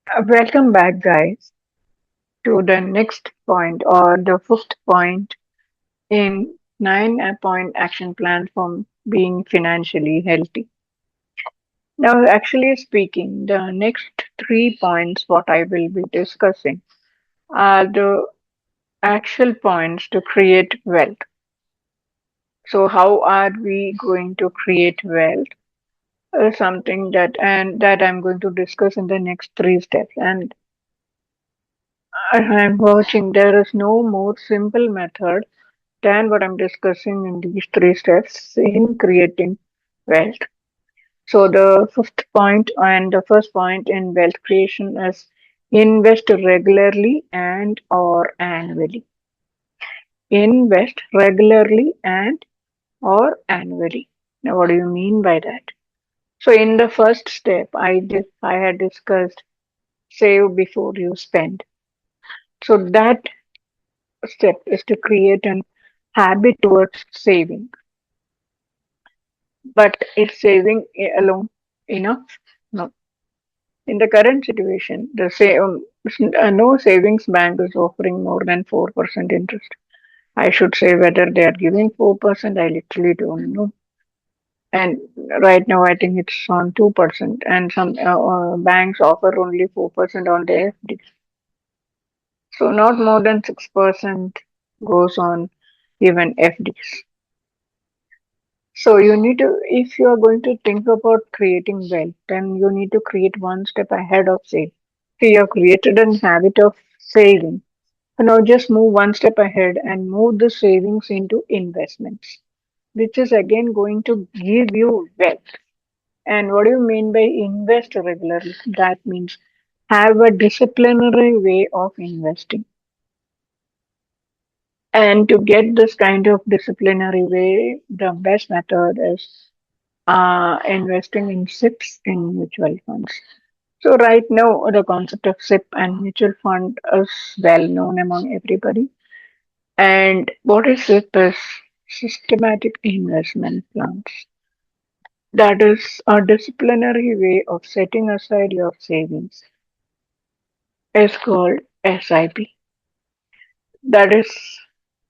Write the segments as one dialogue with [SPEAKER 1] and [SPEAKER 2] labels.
[SPEAKER 1] Welcome back, guys, to the next point or the fifth point in 9 point action plan for being financially healthy. Now, actually speaking, the next 3 points, what I will be discussing, are the actual points to create wealth. So, how are we going to create wealth? Something that I'm going to discuss in the next 3 steps. And I'm watching, there is no more simple method than what I'm discussing in these 3 steps in creating wealth. So the fifth point and the first point in wealth creation is invest regularly and or annually. Invest regularly and or annually. Now, what do you mean by that? So in the first step, I had discussed save before you spend. So that step is to create an habit towards saving. But is saving alone enough? No. In the current situation, no savings bank is offering more than 4% interest. I should say whether they are giving 4%, I literally don't know. And right now, I think it's on 2%, and some banks offer only 4% on their FD. So not more than 6% goes on even FDs. So you need to, if you are going to think about creating wealth, then you need to create one step ahead of saving. So you have created a habit of saving. So now just move one step ahead and move the savings into investments, which is again going to give you wealth. And what do you mean by invest regularly? That means have a disciplinary way of investing. And to get this kind of disciplinary way, the best method is investing in SIPs in mutual funds. So right now, the concept of SIP and mutual fund is well known among everybody. And what is SIP is systematic investment plans. That is a disciplinary way of setting aside your savings. Is called SIP. That is,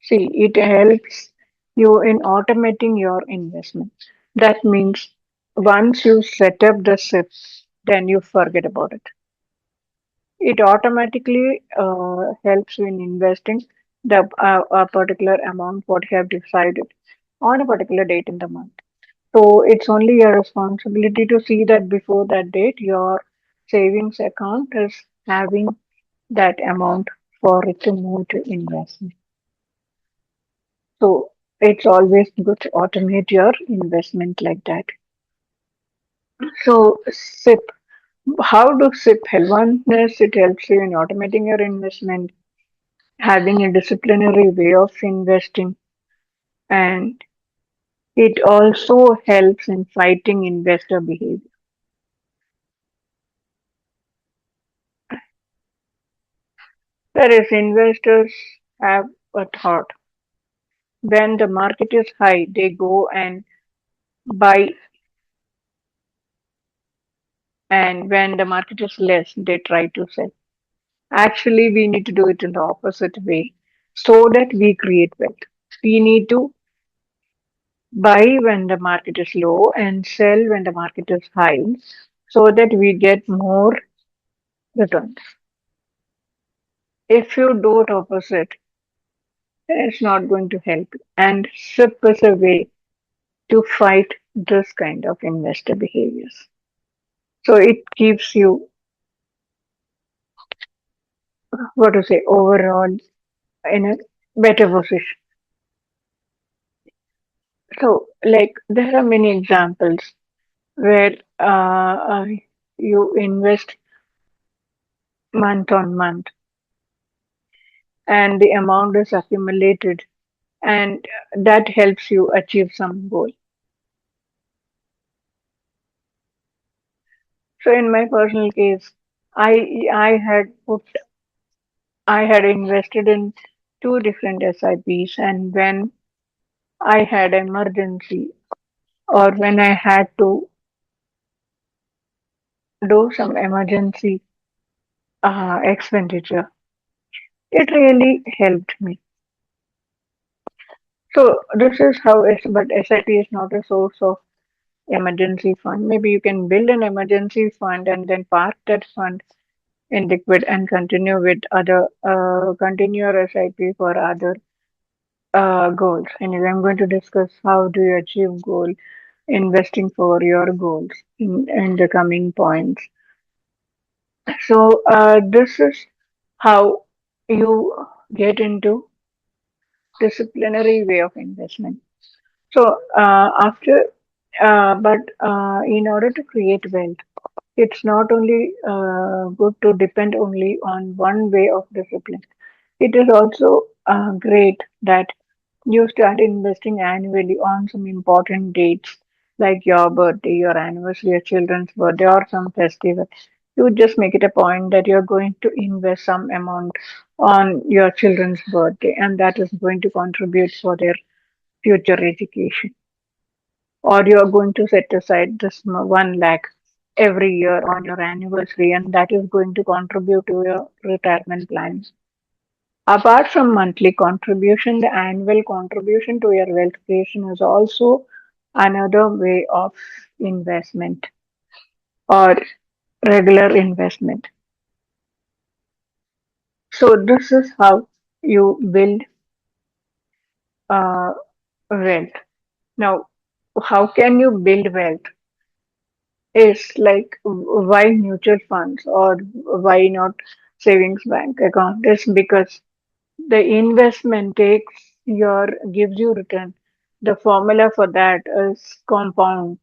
[SPEAKER 1] see, it helps you in automating your investment. That means once you set up the SIP, then you forget about it. It automatically helps you in investing the a particular amount what you have decided on a particular date in the month. So it's only your responsibility to see that before that date your savings account is having that amount for it to move to investment. So it's always good to automate your investment like that. So SIP, how do SIP help? One is it helps you in automating your investment, having a disciplinary way of investing, and it also helps in fighting investor behavior. That is, investors have a thought. When the market is high, they go and buy, and when the market is less, they try to sell. Actually, we need to do it in the opposite way so that we create wealth. We need to buy when the market is low and sell when the market is high so that we get more returns. If you do it opposite, it's not going to help you. And SIP is a way to fight this kind of investor behaviors. So it keeps you, what to say, overall in a better position. So, like, there are many examples where you invest month on month and the amount is accumulated and that helps you achieve some goal. So, in my personal case, I had put I had invested in two different SIPs, and when I had emergency or when I had to do some emergency expenditure. It really helped me. So this is how but SIP is not a source of emergency fund. Maybe you can build an emergency fund and then park that fund in liquid and continue your SIP for other goals. Anyway, I'm going to discuss how do you achieve goal investing for your goals in the coming points. So this is how you get into disciplinary way of investment. So in order to create wealth, it's not only good to depend only on one way of discipline. It is also great that you start investing annually on some important dates like your birthday, your anniversary, your children's birthday, or some festival. You just make it a point that you're going to invest some amount on your children's birthday, and that is going to contribute for their future education. Or you're going to set aside this 1 lakh every year on your anniversary, and that is going to contribute to your retirement plans. Apart from monthly contribution, the annual contribution to your wealth creation is also another way of investment or regular investment. So this is how you build uh, wealth. Now, how can you build wealth? Is like why mutual funds or why not savings bank account? Is because the investment gives you return. The formula for that is compound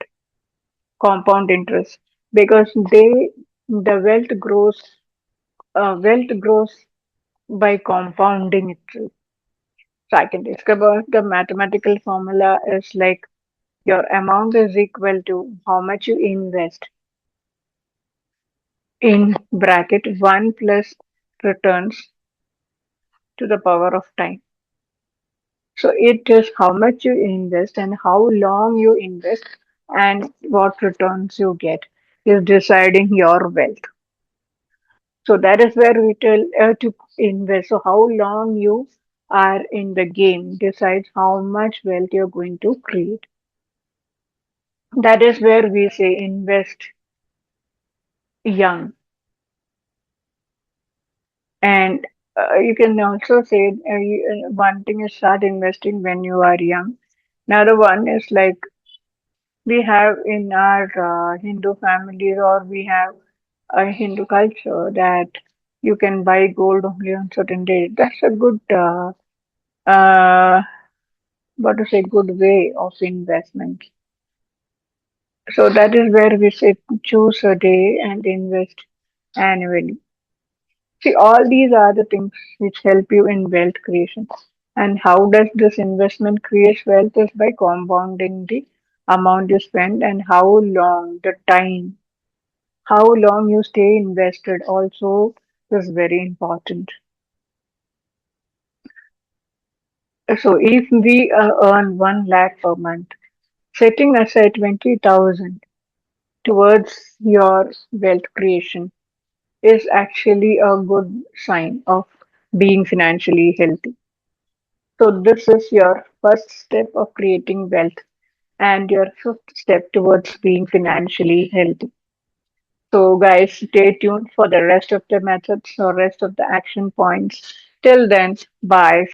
[SPEAKER 1] interest because the wealth grows by compounding itself. So I can discover the mathematical formula is like your amount is equal to how much you invest in bracket 1 plus returns to the power of time. So it is how much you invest and how long you invest and what returns you get is deciding your wealth. So that is where we tell to invest. So how long you are in the game decides how much wealth you're going to create. That is where we say invest young. And you can also say one thing is start investing when you are young. Another one is like we have in our Hindu families or we have a Hindu culture that you can buy gold only on certain days. That's a uh, what to say, good way of investment. So that is where we say choose a day and invest annually. See, all these are the things which help you in wealth creation. And how does this investment create wealth is by compounding the amount you spend and how long you stay invested also is very important. So if we earn 1 lakh per month, setting aside 20,000 towards your wealth creation is actually a good sign of being financially healthy. So this is your first step of creating wealth and your fifth step towards being financially healthy. So guys, stay tuned for the rest of the methods or rest of the action points. Till then, bye.